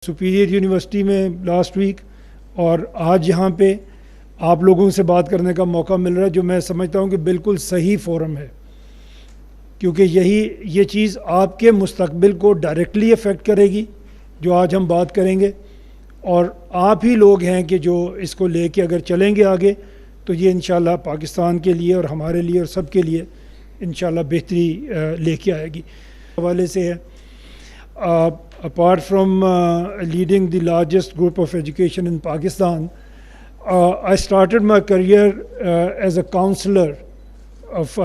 Superior university میں last week اور آج یہاں پہ آپ لوگوں سے بات کرنے کا موقع مل رہا ہے، جو میں سمجھتا ہوں کہ بالکل صحیح فورم ہے، کیونکہ یہ چیز آپ کے مستقبل کو ڈائریکٹلی افیکٹ کرے گی جو آج ہم بات کریں گے، اور آپ ہی لوگ ہیں کہ جو اس کو لے کے اگر چلیں گے آگے تو یہ انشاءاللہ پاکستان کے لیے اور ہمارے لیے اور سب کے لیے انشاءاللہ بہتری لے کے آئے گی۔ حوالے سے ہے apart from leading the largest group of education in Pakistan, I started my career as a counselor of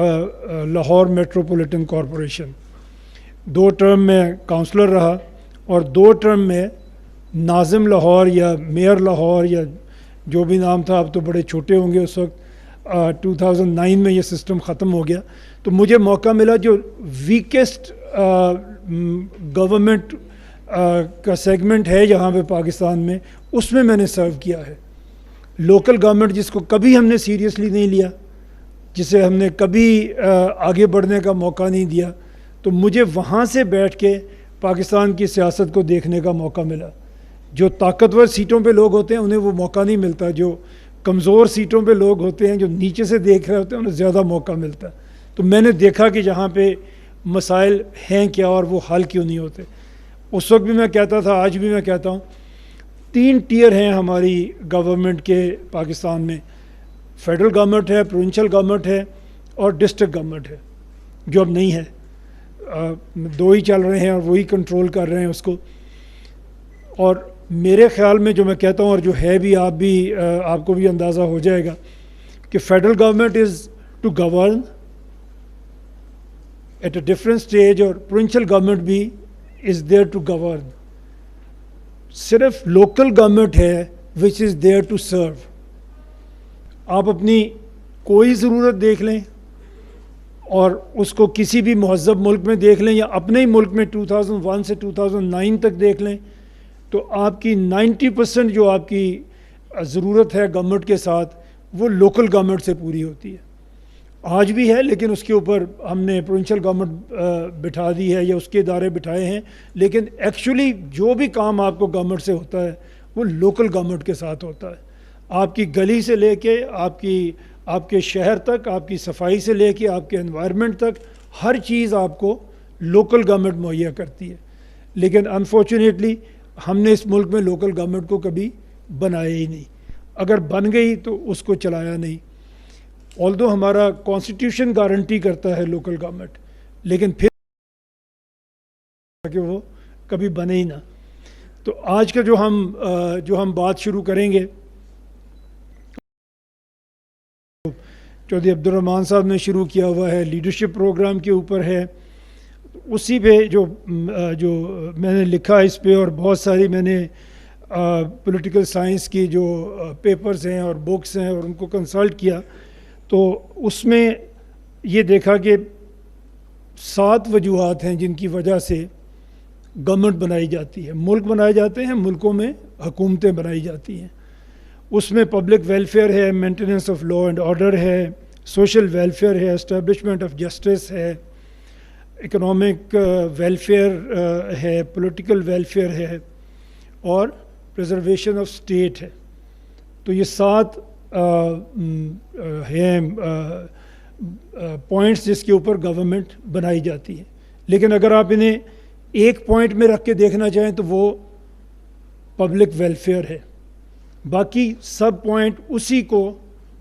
Lahore Metropolitan Corporation. 2 term میں کاؤنسلر رہا اور 2 ٹرم میں ناظم لاہور یا میئر لاہور یا جو بھی نام تھا، اب تو بڑے چھوٹے ہوں گے اس وقت، 2009 میں یہ سسٹم ختم ہو گیا، تو مجھے موقع ملا جو ویکسٹ گورنمنٹ کا سیگمنٹ ہے یہاں پہ پاکستان میں، اس میں نے سرو کیا ہے۔ لوکل گورنمنٹ جس کو کبھی ہم نے سیریسلی نہیں لیا، جسے ہم نے کبھی آگے بڑھنے کا موقع نہیں دیا، تو مجھے وہاں سے بیٹھ کے پاکستان کی سیاست کو دیکھنے کا موقع ملا۔ جو طاقتور سیٹوں پہ لوگ ہوتے ہیں انہیں وہ موقع نہیں ملتا، جو کمزور سیٹوں پہ لوگ ہوتے ہیں جو نیچے سے دیکھ رہے ہوتے ہیں انہیں زیادہ موقع ملتا ہے۔ تو میں نے دیکھا کہ جہاں پہ مسائل ہیں کیا اور وہ حل کیوں نہیں ہوتے۔ اس وقت بھی میں کہتا تھا، آج بھی میں کہتا ہوں، 3 ٹیئر ہیں ہماری گورنمنٹ کے پاکستان میں، فیڈرل گورنمنٹ ہے، پروونشل گورنمنٹ ہے اور ڈسٹرکٹ گورنمنٹ ہے، جو اب نہیں ہے، 2 ہی چل رہے ہیں اور وہی کنٹرول کر رہے ہیں اس کو۔ اور میرے خیال میں جو میں کہتا ہوں اور جو ہے بھی آپ کو بھی اندازہ ہو جائے گا کہ federal government is to govern at a different stage, اور پروونشل گورنمنٹ بھی از دیئر ٹو گورن۔ صرف لوکل گورنمنٹ ہے which is there to serve. آپ اپنی کوئی ضرورت دیکھ لیں اور اس کو کسی بھی مہذب ملک میں دیکھ لیں یا اپنے ہی ملک میں 2001 سے 2009 تک دیکھ لیں، تو آپ کی 90% جو آپ کی ضرورت ہے گورنمنٹ کے ساتھ وہ لوکل گورنمنٹ سے پوری ہوتی ہے۔ آج بھی ہے، لیکن اس کے اوپر ہم نے پروونشل گورنمنٹ بٹھا دی ہے یا اس کے ادارے بٹھائے ہیں، لیکن ایکچولی جو بھی کام آپ کو گورنمنٹ سے ہوتا ہے وہ لوکل گورنمنٹ کے ساتھ ہوتا ہے۔ آپ کی گلی سے لے کے آپ کے شہر تک، آپ کی صفائی سے لے کے آپ کے انوائرمنٹ تک، ہر چیز آپ کو لوکل گورنمنٹ مہیا کرتی ہے۔ لیکن انفارچونیٹلی ہم نے اس ملک میں لوکل گورنمنٹ کو کبھی بنایا ہی نہیں، اگر بن گئی تو اس کو چلایا نہیں۔ آلدو ہمارا کانسٹیٹیوشن گارنٹی کرتا ہے لوکل گورنمنٹ، لیکن پھر کہ وہ کبھی بنے ہی نہ۔ تو آج کا جو ہم بات شروع کریں گے، چودھری عبدالرحمن صاحب نے شروع کیا ہوا ہے، لیڈرشپ پروگرام کے اوپر ہے، اسی پہ جو میں نے لکھا اس پہ، اور بہت ساری میں نے پولیٹیکل سائنس کی جو پیپرز ہیں اور بکس ہیں اور ان کو کنسلٹ کیا، تو اس میں یہ دیکھا کہ 7 وجوہات ہیں جن کی وجہ سے گورنمنٹ بنائی جاتی ہے، ملک بنائے جاتے ہیں، ملکوں میں حکومتیں بنائی جاتی ہیں۔ اس میں پبلک ویلفیئر ہے، maintenance of law and order ہے، سوشل ویلفیئر ہے، اسٹیبلشمنٹ آف جسٹس ہے، اکنامک ویلفیئر ہے، پولیٹیکل ویلفیئر ہے، اور پریزرویشن آف اسٹیٹ ہے۔ تو یہ 7 ہیں پوائنٹس جس کے اوپر گورنمنٹ بنائی جاتی ہے۔ لیکن اگر آپ انہیں ایک پوائنٹ میں رکھ کے دیکھنا چاہیں تو وہ پبلک ویلفیئر ہے، باقی سب پوائنٹ اسی کو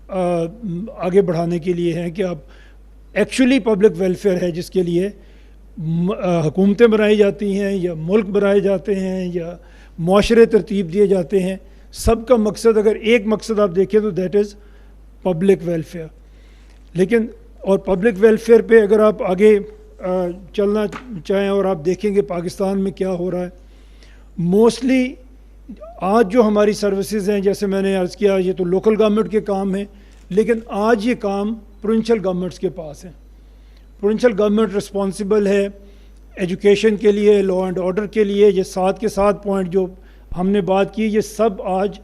آگے بڑھانے کے لیے ہیں کہ آپ ایکچولی پبلک ویلفیئر ہے جس کے لیے حکومتیں بنائی جاتی ہیں یا ملک بنائے جاتے ہیں یا معاشرے ترتیب دیے جاتے ہیں۔ سب کا مقصد، اگر ایک مقصد آپ دیکھیں تو دیٹ از پبلک ویلفیئر۔ لیکن اور پبلک ویلفیئر پہ اگر آپ آگے چلنا چاہیں اور آپ دیکھیں گے پاکستان میں کیا ہو رہا ہے، موسٹلی آج جو ہماری سروسز ہیں، جیسے میں نے عرض کیا، یہ تو لوکل گورنمنٹ کے کام ہیں، لیکن آج یہ کام پروونشل گورنمنٹس کے پاس ہیں۔ پروونشل گورنمنٹ رسپانسبل ہے ایجوکیشن کے لیے، لا اینڈ آرڈر کے لیے۔ یہ 7 کے 7 پوائنٹ جو ہم نے بات کی، یہ سب آج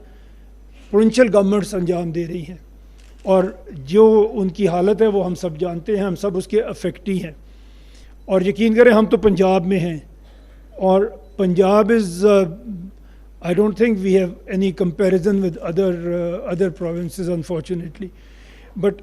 پروونشل گورنمنٹس انجام دے رہی ہیں، اور جو ان کی حالت ہے وہ ہم سب جانتے ہیں، ہم سب اس کے افیکٹی ہیں۔ اور یقین کریں ہم تو پنجاب میں ہیں، اور پنجاب از I don't think we have any comparison with other provinces unfortunately. But